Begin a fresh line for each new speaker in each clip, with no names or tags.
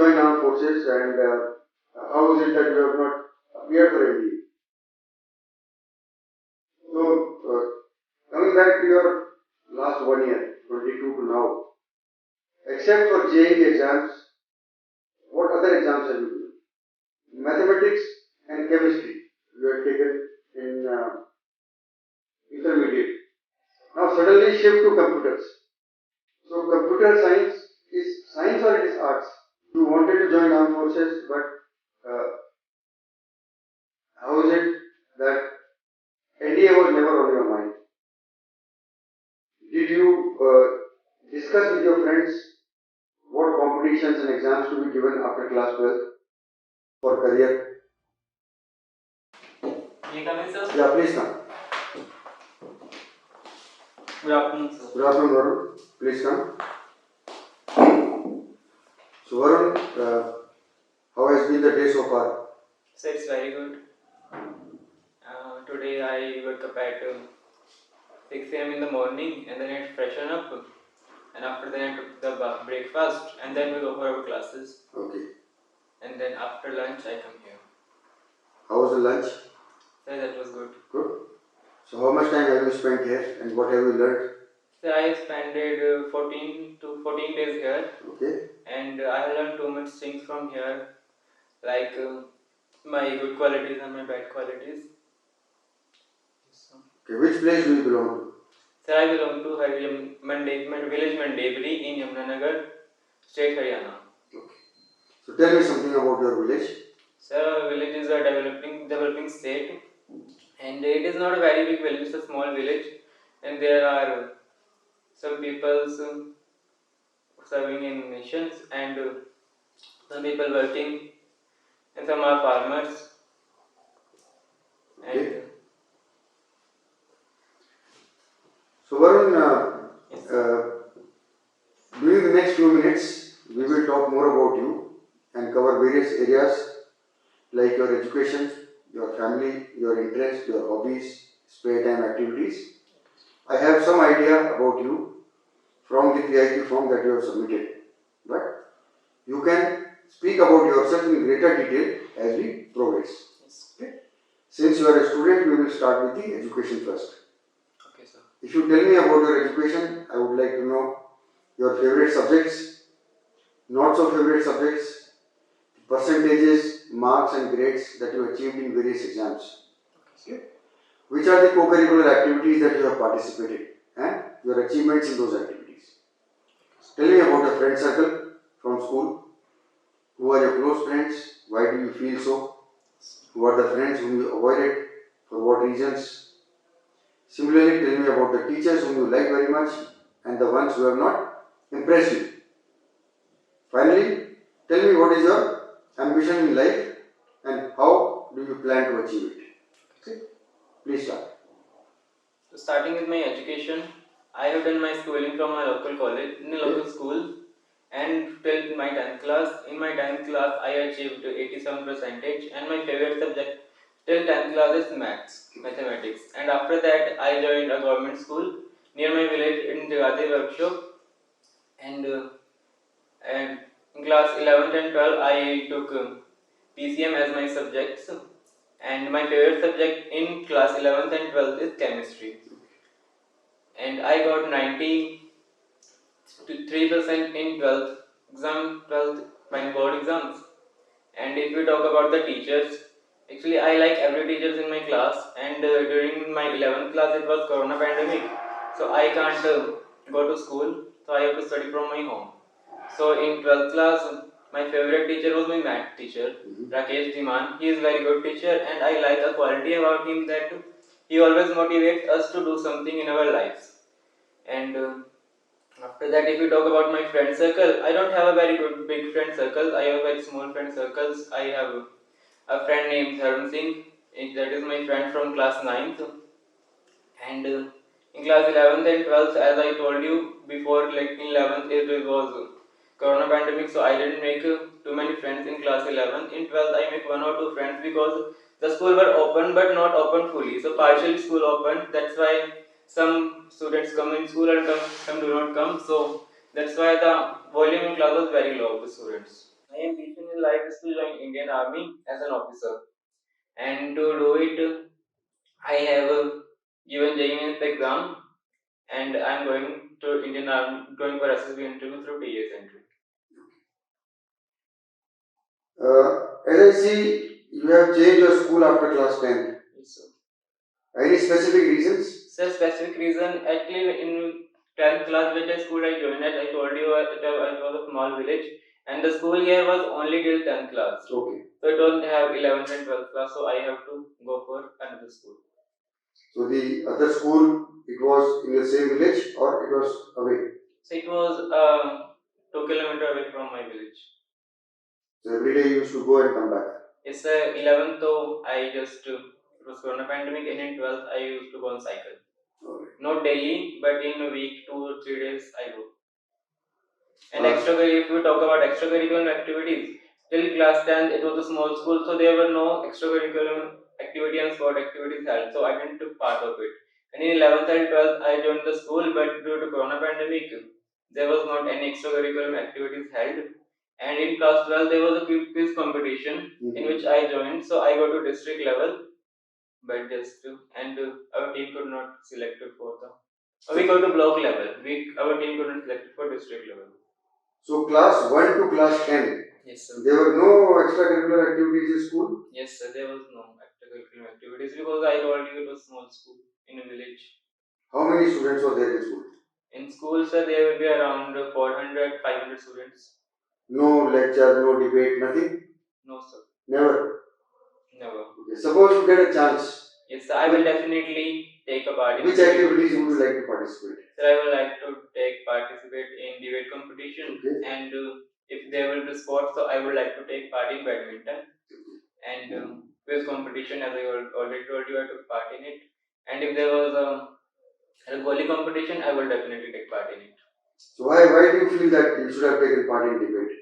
join armed forces, and how is it that you have not appeared for NDA? So, coming back to your last 1 year, 22 to now, except for JEE exams, what other exams have you given? Mathematics and chemistry you have taken in intermediate. Now suddenly shift to computers. So computer science is science or it is arts? You wanted to join armed forces, but how is it that NDA was never on your mind? Did you discuss with your friends what competitions and exams to be given after class 12 for career?
May I come in, sir?
Yeah, please come.
Good afternoon, sir.
Good afternoon, Varun. Please come. So, Varun, how has been the day so far?
Sir, it's very good. Today I woke up at 6 a.m. in the morning, and then I freshen up, and after that I took the breakfast, and then we go for our classes.
Okay.
And then after lunch I come here.
How was the lunch?
Sir, that was good.
Good. So how much time have you spent here and what have you learned?
Sir, I spent 14 days here.
Okay.
And I learned too much things from here, like my good qualities and my bad qualities.
Okay. Which place do you belong to?
Sir, I belong to village Mandebri in Yamunanagar, state Haryana.
Okay. So tell me something about your village.
Sir, our village is a developing state, and it is not a very big village, it's a small village, and there are some people serving in missions, and some people working, and some are farmers.
Okay.
And
so Varun,
yes.
during the next few minutes, we will talk more about you and cover various areas like your education, your family, your interests, your hobbies, spare time activities. I have some idea about you from the PIQ form that you have submitted, but you can speak about yourself in greater detail as we progress.
Yes.
Okay. Since you are a student, we will start with the education first.
Okay, sir.
If you tell me about your education, I would like to know your favorite subjects, not so favorite subjects, percentages, marks and grades that you achieved in various exams. Okay. Which are the co-curricular activities that you have participated and your achievements in those activities. Tell me about your friend circle from school. Who are your close friends? Why do you feel so? Who are the friends whom you avoided? For what reasons? Similarly, tell me about the teachers whom you like very much and the ones who have not impressed you. Finally, tell me what is your ambition in life and how do you plan to achieve it. Okay. Please start.
So starting with my education, I have done my schooling from my local college, in a local school, and till my 10th class. In my 10th class, I achieved 87%, and my favorite subject till 10th class is mathematics. And after that, I joined a government school near my village in Dehradun workshop, and in class 11th and 12, I took PCM as my subjects, and my favorite subject in class 11th and 12th is chemistry. And I got 93% in 12th my board exams. And if we talk about the teachers, actually I like every teachers in my class, and during my 11th class it was corona pandemic, so I can't go to school, so I have to study from my home. So in 12th class, my favorite teacher was my math teacher, Rakesh Diman. He is very good teacher, and I like a quality about him that he always motivates us to do something in our lives. And after that, if you talk about my friend circle, I don't have a very good big friend circle. I have very small friend circles. I have a friend named Varun, that is my friend from class 9th. And in class 11th and 12th, as I told you before, like in 11th it was corona pandemic, so I didn't make too many friends in class 11th. In 12th, I make 1 or 2 friends because the school were open but not open fully. So partially school open. That's why some students come in school and some do not come. So that's why the volume in class was very low of the students. My ambition in life is to join Indian Army as an officer. And to do it, I have given JEE exam, and I am going to Indian Army, going for SSB interview through TS entry.
As I see, you have changed your school after class 10.
Yes, sir.
Any specific reasons?
Sir, specific reason, actually in 10th class which school I joined at, I told you it was a small village, and the school here was only till 10th class.
Okay.
So I don't have 11th and 12th class, so I have to go for another school.
So the other school, it was in the same village or it was away?
So it was 2 kilometers away from my village.
So every day you used to go and come back?
Yes, sir. 11th though, I just, it was corona pandemic, and in 12th I used to go on cycle.
Okay.
Not daily, but in a week, 2 or 3 days I go. And if we talk about extracurricular activities, till class 10 it was a small school, so there were no extracurricular activity and sport activities held, so I didn't took part of it. And in 11th and 12th I joined the school, but due to corona pandemic, there was not any extracurricular activities held. And in class 12 there was a quiz competition in which I joined, so I got to district level, but our team could not select it for the. We got to block level. Our team couldn't select it for district level.
So class 1 to class 10?
Yes, sir.
There were no extracurricular activities in school?
Yes, sir. There was no extracurricular activities because I told you it was small school in a village.
How many students were there in school?
In school, sir, there will be around 400, 500 students.
No lecture, no debate, nothing?
No, sir.
Never?
Never.
Okay. Suppose you get a chance.
Yes, sir. I will definitely take a part in.
Which activities would you like to participate?
Sir, I would like to participate in debate competition, and if there will be sports, so I would like to take part in badminton and quiz competition. As I already told you, I took part in it. And if there was a volley competition, I will definitely take part in it.
So why do you feel that you should have taken part in debate?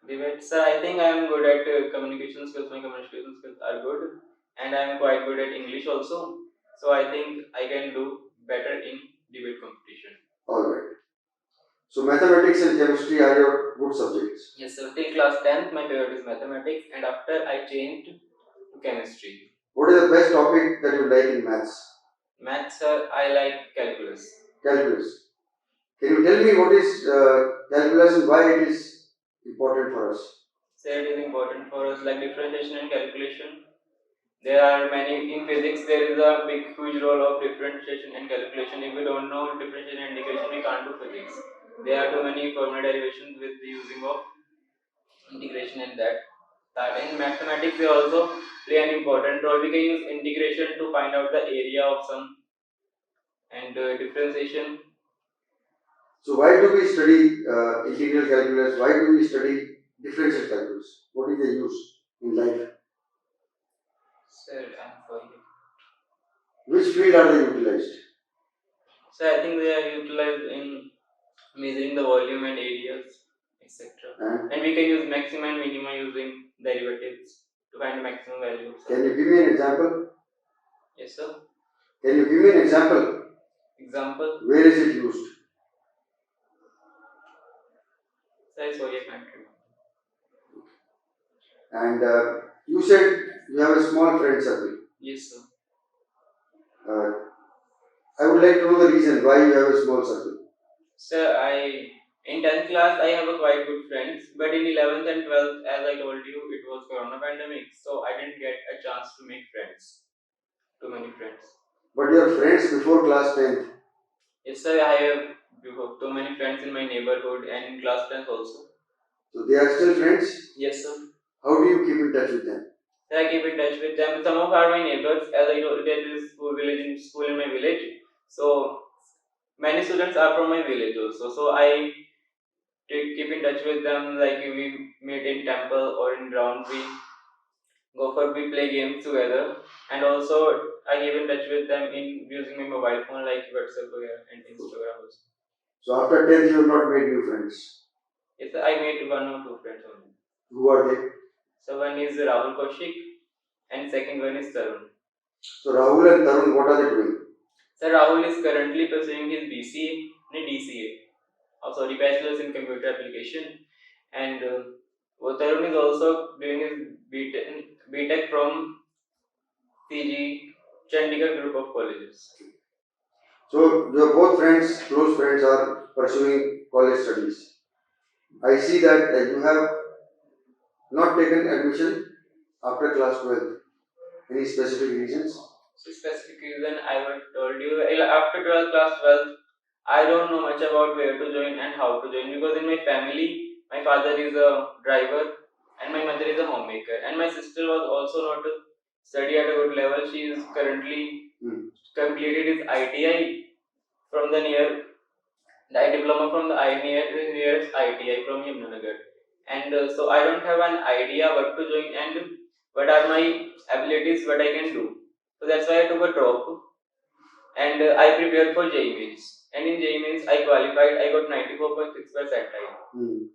Debate, sir, I think I am good at communication skills. My communication skills are good, and I am quite good at English also. So I think I can do better in debate competition.
Alright. So mathematics and chemistry are your good subjects?
Yes, sir. Till class 10th, my favorite is mathematics, and after I changed to chemistry.
What is the best topic that you like in maths?
Maths, sir, I like calculus.
Calculus. Can you tell me what is calculus and why it is important for us?
Sir, it is important for us, like differentiation and calculation. There are many in physics. There is a big, huge role of differentiation and calculation. If we don't know differentiation and integration, we can't do physics. There are too many formula derivations with the using of integration and that. In mathematics, they also play an important role. We can use integration to find out the area of some, and differentiation.
So why do we study integral calculus? Why do we study differential calculus? What is the use in life?
Sir, I'm sorry.
Which field are they utilized?
So I think they are utilized in measuring the volume and areas, etc. And we can use maximum and minimum using derivatives to find the maximum value.
Can you give me an example?
Yes, sir.
Can you give me an example?
Example?
Where is it used?
Sir, sorry, I can't remember.
And you said you have a small friend circle.
Yes, sir.
I would like to know the reason why you have a small circle.
Sir, in 10th class I have a quite good friends, but in 11th and 12th, as I told you, it was corona pandemic, so I didn't get a chance to make friends. Too many friends.
But your friends before class 10th?
Yes, sir, I have too many friends in my neighborhood and in class 10th also.
So they are still friends?
Yes, sir.
How do you keep in touch with them?
I keep in touch with them. Some of are my neighbors, as I told, there is school in my village. So many students are from my village also. So I keep in touch with them. Like we meet in temple or in ground, we play games together, and also I keep in touch with them in using my mobile phone like WhatsApp and Instagram also.
So after 10th, you have not made new friends?
Yes, I made 1 or 2 friends only.
Who are they?
So one is Rahul Kaushik and second one is Tarun.
So Rahul and Tarun, what are they doing?
Sir, Rahul is currently pursuing his BCA and DCA. Bachelor's in Computer Application, and Varun is also doing his B.Tech from CG Chandigarh group of colleges.
So your both friends, close friends, are pursuing college studies. I see that you have not taken admission after class 12. Any specific reasons?
So specific reason I would told you after 12th class 12th I don't know much about where to join and how to join, because in my family my father is a driver and my mother is a homemaker, and my sister was also not to study at a good level. She is currently completed his ITI from the diploma from the nearest ITI from Yamunanagar, and so I don't have an idea what to join and what are my abilities, what I can do. So that's why I took a drop, and I prepared for JEE Mains. And in JEE Mains I qualified. I got 94.6 percentile.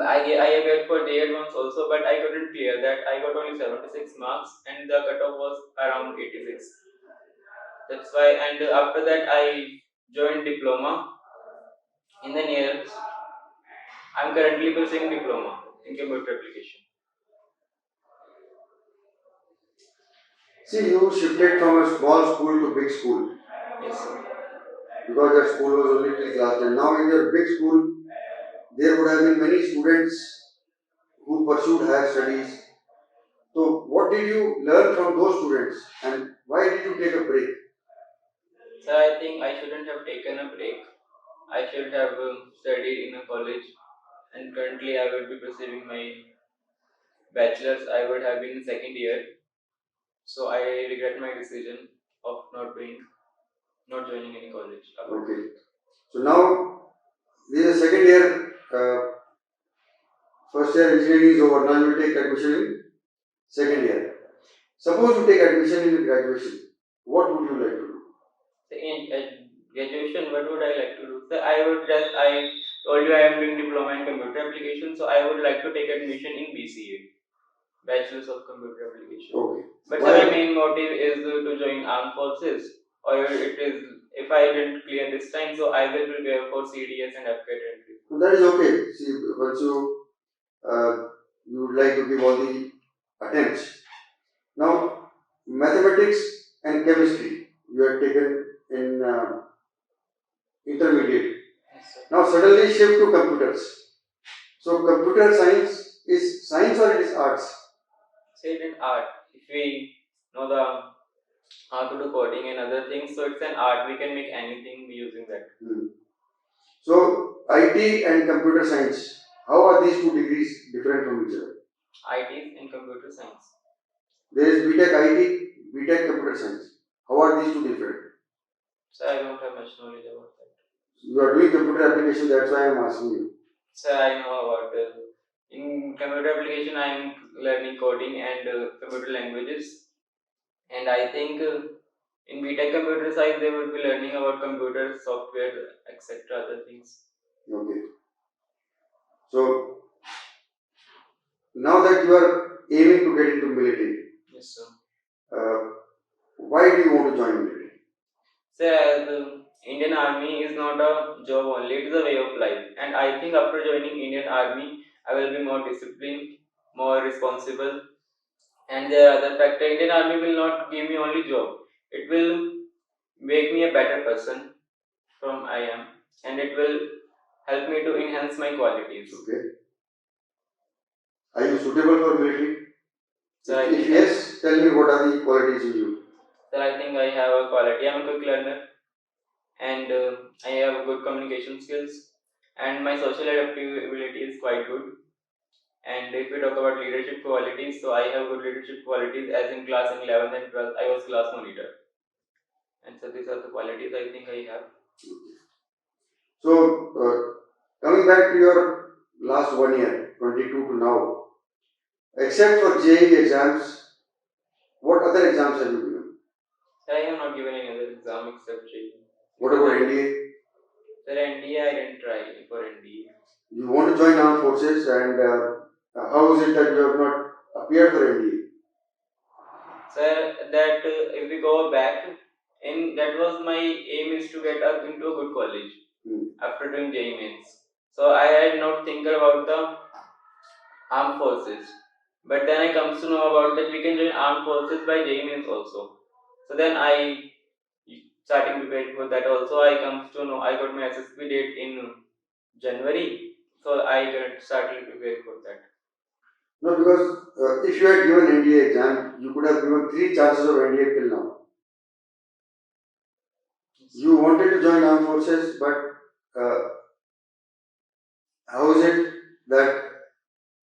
I applied for JEE Advance also, but I couldn't clear that. I got only 76 marks, and the cutoff was around 86. That's why. And after that I joined diploma in the nearest. I'm currently pursuing diploma in computer application.
See, you shifted from a small school to big school.
Yes, sir.
Because that school was only till class 10. Now in your big school, there would have been many students who pursued higher studies. So what did you learn from those students and why did you take a break?
Sir, I think I shouldn't have taken a break. I should have studied in a college, and currently I will be pursuing my bachelor's. I would have been in second year, so I regret my decision of not joining any college.
Okay. So now this is the second year, first year engineering is over. Now you take admission in second year. Suppose you take admission in graduation, what would you like to do?
So in graduation, what would I like to do? So I told you I am doing diploma in computer application, so I would like to take admission in BCA, Bachelor's of Computer Application.
Okay.
But my main motive is to join armed forces, or it is if I didn't clear this time, so I will prepare for CDS and FCAT entry.
So that is okay. See, once you would like to give all the attempts. Now, mathematics and chemistry you have taken in intermediate.
Yes, sir.
Now suddenly shift to computers. So computer science is science or it is arts?
Say it in art. If we know the how to do coding and other things, so it's an art. We can make anything using that.
So IT and computer science, how are these two degrees different from each other?
IT and computer science.
There is BTech IT, BTech computer science. How are these two different?
So I don't have much knowledge about that.
You are doing computer application, that's why I am asking you.
So I know about in computer application I am learning coding and computer languages, and I think in BTech computer science they would be learning about computer software, etc. other things.
Okay. So now that you are aiming to get into military,
Yes, sir.
why do you want to join military?
So as Indian Army is not a job only; it is a way of life. And I think after joining Indian Army, I will be more disciplined, more responsible. And the other factor, Indian Army will not give me only job; it will make me a better person from I am, and it will help me to enhance my qualities.
Okay. Are you suitable for military?
So
if yes, tell me what are the qualities in you?
So I think I have a quality. I'm a quick learner, and I have good communication skills, and my social adaptability is quite good. And if we talk about leadership qualities, so I have good leadership qualities. As in class in 11th and 12th, I was class monitor, and so these are the qualities I think I have.
So coming back to your last 1 year, 22 to now, except for JEE exams, what other exams have you given?
Sir, I have not given any other exam except JEE.
What about NDA?
Sir, NDA I didn't try for NDA.
You want to join armed forces, and how is it that you have not appeared for NDA?
Sir, that if we go back, that was my aim is to get up into a good college after doing JEE Mains. So I had not think about the armed forces. But then I comes to know about that we can join armed forces by JEE Mains also. So then I starting preparing for that also. I comes to know I got my SSB date in January, so I started preparing for that.
No, because if you had given NDA exam, you could have given 3 chances of NDA till now. You wanted to join armed forces, but how is it that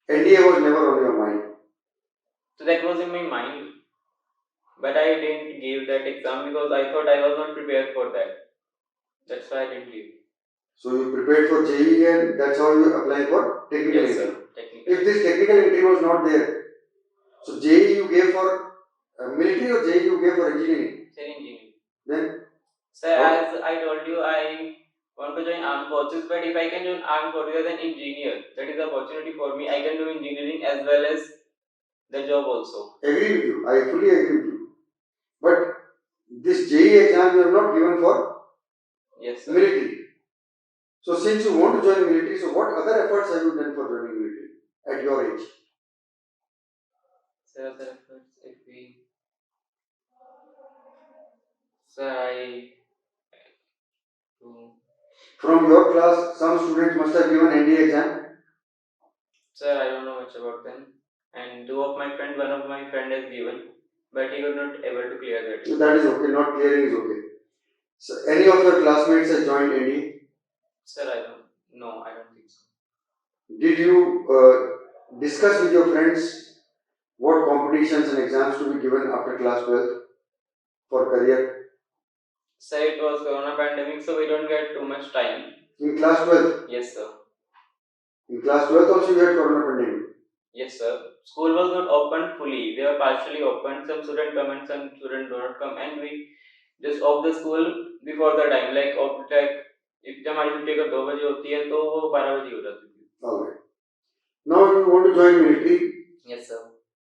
NDA was never on your mind?
So that was in my mind, but I didn't give that exam because I thought I was not prepared for that. That's why I didn't give.
So you prepared for JEE and that's how you applied for technical
Yes,
entry.
sir. Technical.
If this technical entry was not there, so JEE you gave for military or JEE you gave for engineering?
Sir, engineering.
Then?
Sir, as I told you, I want to join armed forces, but if I can join armed forces as an engineer, that is an opportunity for me. I can do engineering as well as the job also.
Agree with you. I fully agree with you. But this JEE exam you have not given for
Yes, sir.
military. So since you want to join military, so what other efforts have you done for joining military at your age?
Sir, other efforts, if we... Sir, I...
From your class, some students must have given NDA exam.
Sir, I don't know much about them. And one of my friend has given, but he was not able to clear that.
So that is okay, not clearing is okay. So any of your classmates have joined NDA?
Sir, I don't think so.
Did you discuss with your friends what competitions and exams to be given after class 12 for career?
Sir, it was Corona pandemic, so we don't get too much time.
In class 12?
Yes, sir.
In class 12 also you had Corona pandemic?
Yes, sir. School was not open fully. They were partially open. Some students come and some students do not come, and we just off the school before the time. If जब हमारी छुट्टी अगर 2 बजे होती है तो वो 12 बजे हो जाती थी.
Alright. Now you want to join military?
Yes, sir.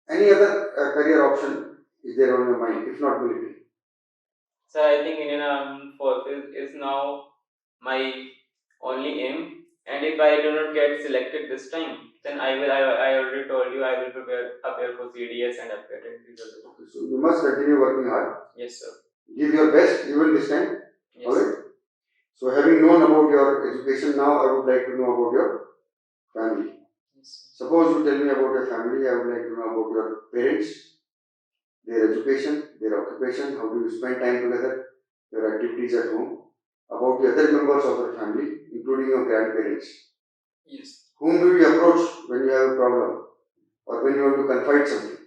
Any other career option is there on your mind, if not military?
Sir, I think Indian Armed Forces is now my only aim, and if I do not get selected this time, then I already told you I will appear for CDS and appear in these other.
Okay, so you must continue working hard.
Yes, sir.
Give your best even this time.
Yes.
Alright. So having known about your education, now I would like to know about your family. Yes. Suppose you tell me about your family, I would like to know about your parents, their education, their occupation, how do you spend time together, your activities at home, about the other members of your family, including your grandparents.
Yes.
Whom do you approach when you have a problem or when you want to confide something?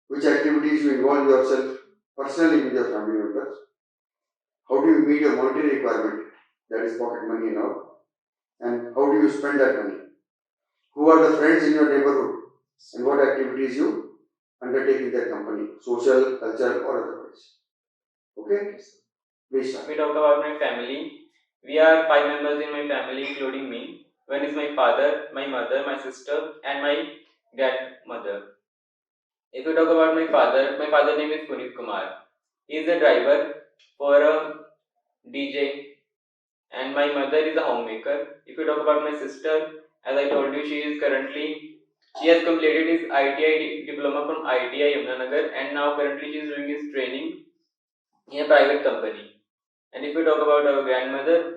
Which activities you involve yourself personally with your family members? How do you meet your monetary requirement, that is pocket money and all? And how do you spend that money? Who are the friends in your neighborhood? And what activities you undertake in their company, social, cultural or otherwise? Okay? Please start.
We talk about my family. We are 5 members in my family including me. One is my father, my mother, my sister and my grandmother. If you talk about my father name is Punit Kumar. He is a driver for a DJ and my mother is a homemaker. If you talk about my sister, as I told you, she has completed his ITI diploma from ITI Yamuna and now currently she is doing his training in a private company. And if you talk about our grandmother,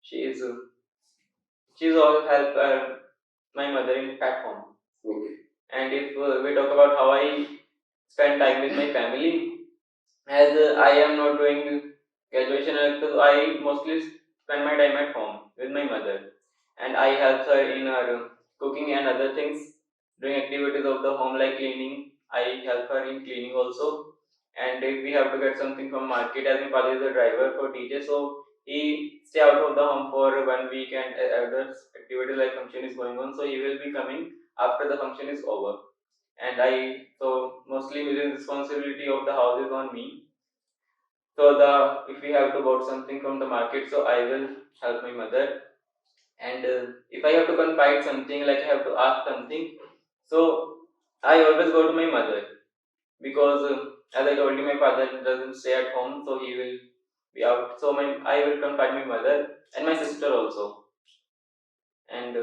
she is all help my mother at home.
Okay.
And if we talk about how I spend time with my family, as I am not doing graduation, so I mostly spend my time at home with my mother, and I help her in her cooking and other things, doing activities of the home like cleaning. I help her in cleaning also. And if we have to get something from market, as my father is a driver for DJ, so he stay out of the home for 1 week and other activities like function is going on, so he will be coming after the function is over. And so mostly within responsibility of the house is on me. So if we have to bought something from the market, so I will help my mother. And if I have to confide something, like I have to ask something, so I always go to my mother, because as I told you, my father doesn't stay at home, so he will be out. So I will confide my mother and my sister also. And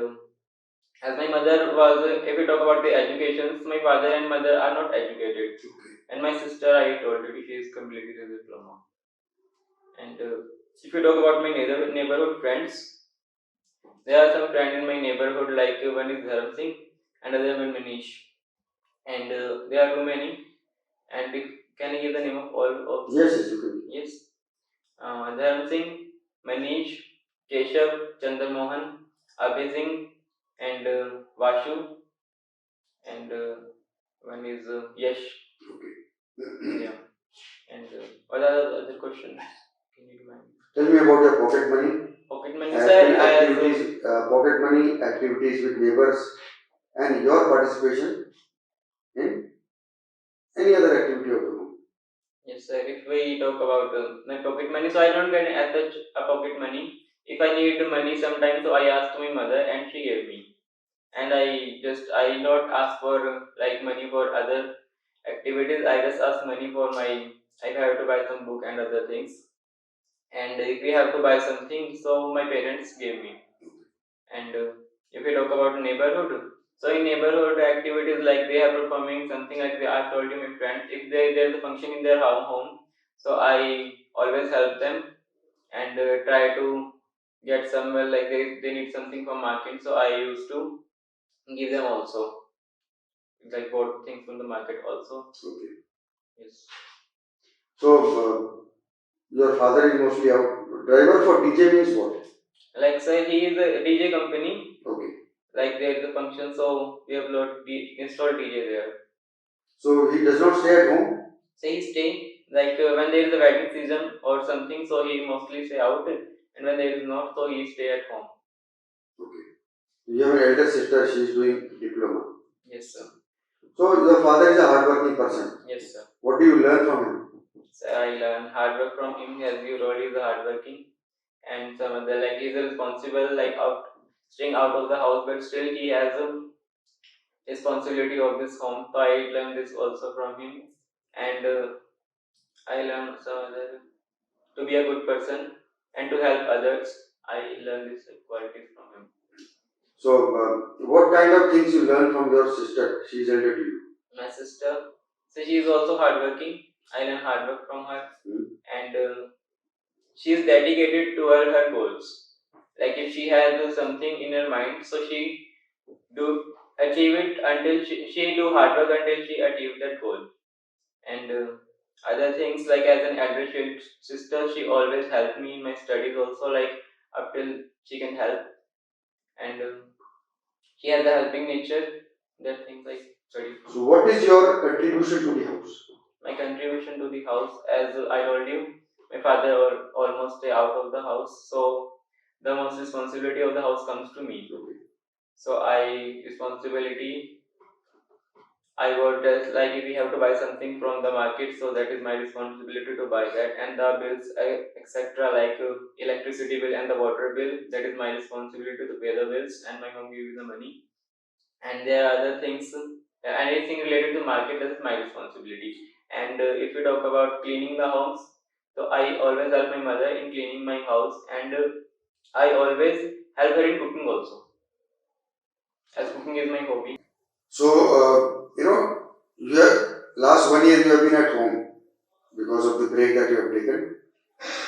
As my mother was, if we talk about the educations, my father and mother are not educated. And my sister, I told you, she is completed a diploma. And if you talk about my neighborhood friends, there are some friends in my neighborhood, like one is Dharam Singh and other one Manish. And there are too many. And can I give the name of all of them?
Yes, you can.
Yes. Dharam Singh, Manish, Keshav, Chandramohan, Abhay Singh, and Vashu, and one is Yash.
Okay.
Yeah. And what are the other questions? Can you remind me?
Tell me about your pocket money.
Pocket money, sir.
Activities, pocket money, activities with neighbors, and your participation in any other activity of the home.
Yes, sir. If we talk about my pocket money, so I don't get as such a pocket money. If I need money sometimes, so I ask to my mother and she gave me. And I not ask for like money for other activities. I just ask money for my, if I have to buy some book and other things. And if we have to buy something, so my parents gave me. And if we talk about neighborhood, so in neighborhood activities, like they are performing something like I told you, my friends, if there's a function in their home, so I always help them and try to get somewhere, like they need something from market, so I used to give them also, like bought things from the market also.
Okay.
Yes.
So, your father is mostly out. Driver for DJ means what?
Like say he is a DJ company.
Okay.
Like there is a function, so we have installed DJ there.
So he does not stay at home?
So he stay, like when there is a wedding season or something, so he mostly stay out, and when there is not, so he stay at home.
Okay. You have an elder sister, she is doing diploma.
Yes, sir.
So your father is a hardworking person.
Yes, sir.
What do you learn from him?
So I learn hard work from him, as you already is hardworking, and some other, like he's responsible, like staying out of the house, but still he has a responsibility of this home. So I learned this also from him, and I learned some other, to be a good person and to help others. I learned these qualities from him.
So, what kind of things you learn from your sister? She is elder to you.
My sister, so she is also hardworking. I learn hard work from her, and she is dedicated toward her goals. Like if she has something in her mind, so she do achieve it until she do hard work until she achieve that goal. And other things, like as an elder sister, she always helped me in my studies also, like up till she can help. And she has a helping nature, that things like study.
So, what is your contribution to the house?
My contribution to the house, as I told you, my father almost stay out of the house, so the most responsibility of the house comes to me. So I would just, like if we have to buy something from the market, so that is my responsibility to buy that, and the bills etc., like electricity bill and the water bill, that is my responsibility to pay the bills, and my mom gives me the money. And there are other things, anything related to market, that is my responsibility. And if we talk about cleaning the house, so I always help my mother in cleaning my house, and I always help her in cooking also, as cooking is my hobby.
So, you have, last 1 year you have been at home because of the break that you have taken.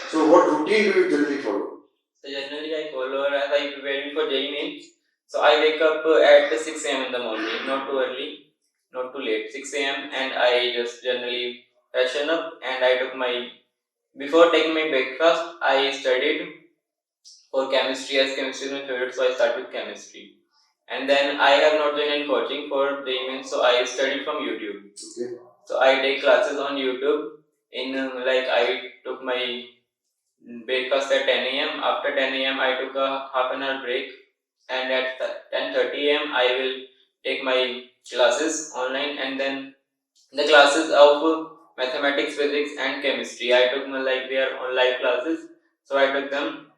So, what routine do you generally follow?
So generally I follow, as I preparing for JEE mains. So I wake up at 6 a.m. in the morning, not too early, not too late, 6 a.m. and I just generally freshen up, and I took my, before taking my breakfast, I studied for chemistry, as chemistry is my favorite, so I start with chemistry. And then I have not joined any coaching for JEE mains, so I study from YouTube.
Okay.
So I take classes on YouTube. In like I took my breakfast at 10 a.m. After 10 a.m. I took a half an hour break, and at 10:30 a.m. I will take my classes online, and then the classes of mathematics, physics, and chemistry, I took my, like they are on live classes, so I took them,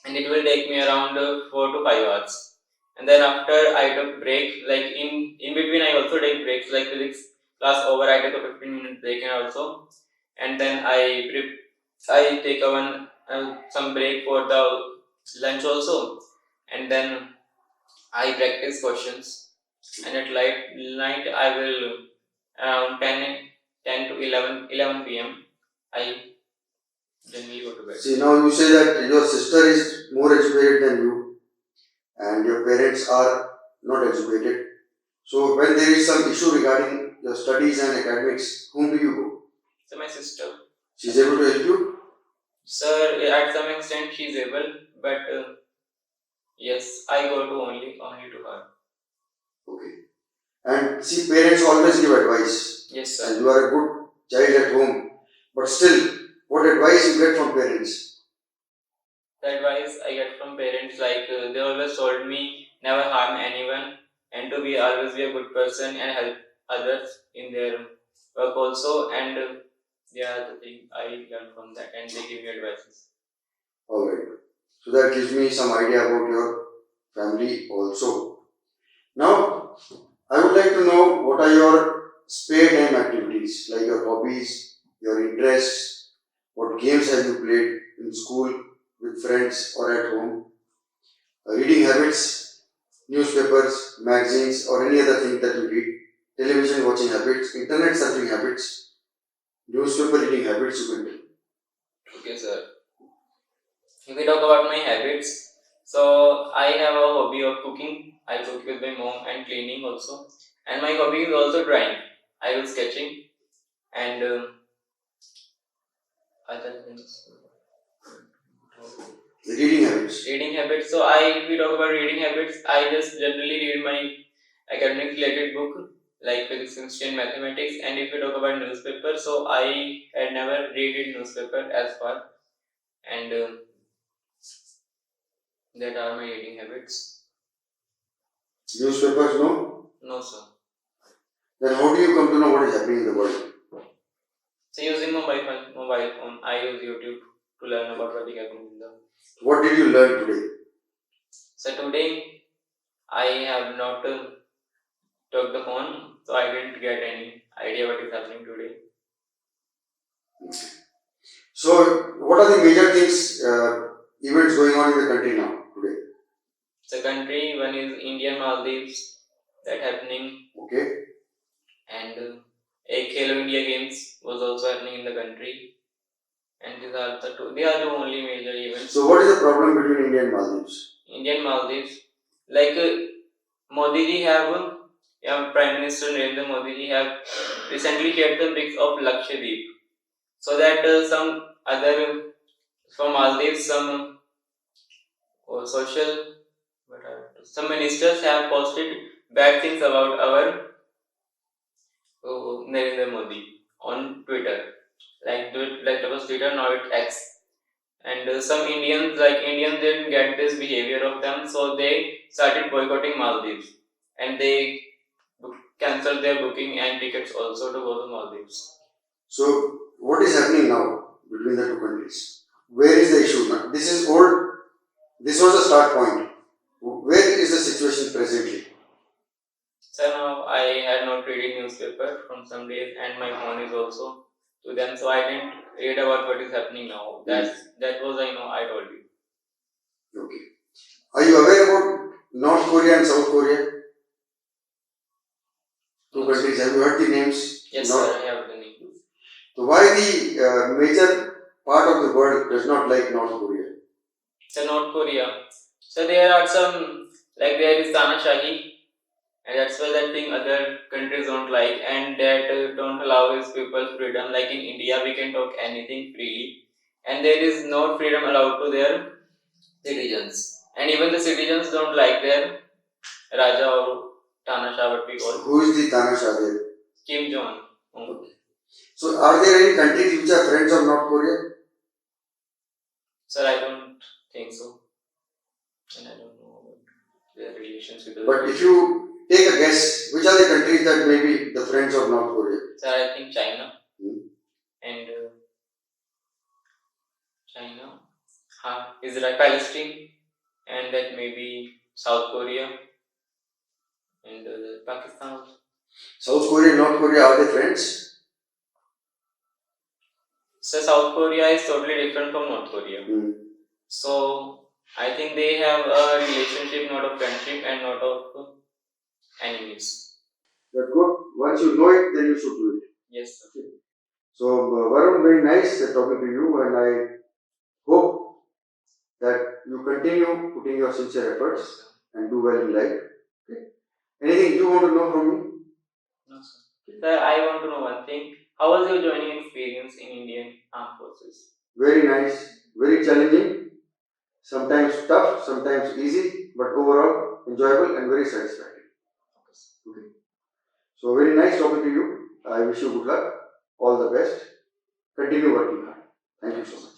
and it will take me around 4 to 5 hours. And then after I took break, like in between I also take breaks, like physics class over, I take a 15-minute break, and also, and then I take a some break for the lunch also, and then I practice questions, and at night I will around 10 to 11 p.m. I generally go to bed.
See, now you say that your sister is more educated than you and your parents are not educated. So when there is some issue regarding your studies and academics, whom do you go?
So my sister.
She's able to help you?
Sir, at some extent she is able, but yes, I go to only to her.
Okay. And see, parents always give advice.
Yes, sir.
And you are a good child at home. But still, what advice you get from parents?
The advice I get from parents, like they always told me never harm anyone and to be always be a good person and help others in their work also. And yeah, the thing I learned from that, and they give me advices.
Alright. So that gives me some idea about your family also. Now, I would like to know what are your spare time activities, like your hobbies, your interests, what games have you played in school, with friends or at home, reading habits, newspapers, magazines or any other thing that you read, television watching habits, internet surfing habits, newspaper reading habits you can tell.
Okay, sir. If we talk about my habits, so I have a hobby of cooking. I cook with my mom and cleaning also. And my hobby is also drawing. I do sketching and other things.
Reading habits.
Reading habits. So if we talk about reading habits, I just generally read my academic related book like physics, chemistry, and mathematics. And if we talk about newspaper, so I had never read newspaper as far, and that are my reading habits.
Newspapers, no?
No, sir.
Then how do you come to know what is happening in the world?
So using mobile phone, I use YouTube to learn about what is happening in the.
What did you learn today?
So today I have not took the phone, so I didn't get any idea what is happening today.
So, what are the major things, events going on in the country now, today?
The country, one is Indian Maldives, that happening.
Okay.
And a Khelo India Games was also happening in the country. And these are the only major events.
So, what is the problem between India and Maldives?
Indian Maldives, like Modi ji have, Prime Minister Narendra Modi ji have recently shared the bricks of Lakshadweep, so that some other from Maldives, some some ministers have posted bad things about our Narendra Modi on Twitter. Like that was Twitter, now it's X. And some Indians didn't get this behavior of them, so they started boycotting Maldives, and they cancelled their booking and tickets also to go to Maldives.
So, what is happening now between the two countries? Where is the issue now? This is old. This was the start point. Where is the situation presently?
So now I had not read newspaper from some days, and my phone is also to them, so I didn't read about what is happening now. That was I told you.
Okay. Are you aware about North Korea and South Korea? Two countries. Have you heard the names?
Yes, sir, I have the names.
So why the major part of the world does not like North Korea?
So North Korea. So there are some, like there is Tanashahi, and that's why that thing other countries don't like, and that don't allow his people freedom. Like in India, we can talk anything freely, and there is no freedom allowed to their citizens, and even the citizens don't like their Raja or Tanasha, what we call.
Who is the Tanasha there?
Kim Jong.
Okay. So are there any countries which are friends of North Korea?
Sir, I don't think so, and I don't know about their relations with.
But if you take a guess, which are the countries that may be the friends of North Korea?
Sir, I think China. And China, Israel, Palestine, and that may be South Korea and Pakistan also.
South Korea and North Korea, are they friends?
So South Korea is totally different from North Korea. So I think they have a relationship, not a friendship, and not of enemies.
That's good. Once you know it, then you should do it.
Yes, sir.
So, Varun, very nice talking to you, and I hope that you continue putting your sincere efforts and do well in life. Okay. Anything you want to know from me?
No, sir. Sir, I want to know one thing. How was your joining experience in Indian Armed Forces?
Very nice, very challenging, sometimes tough, sometimes easy, but overall enjoyable and very satisfactory. Okay. So, very nice talking to you. I wish you good luck, all the best. Continue working hard. Thank you so much.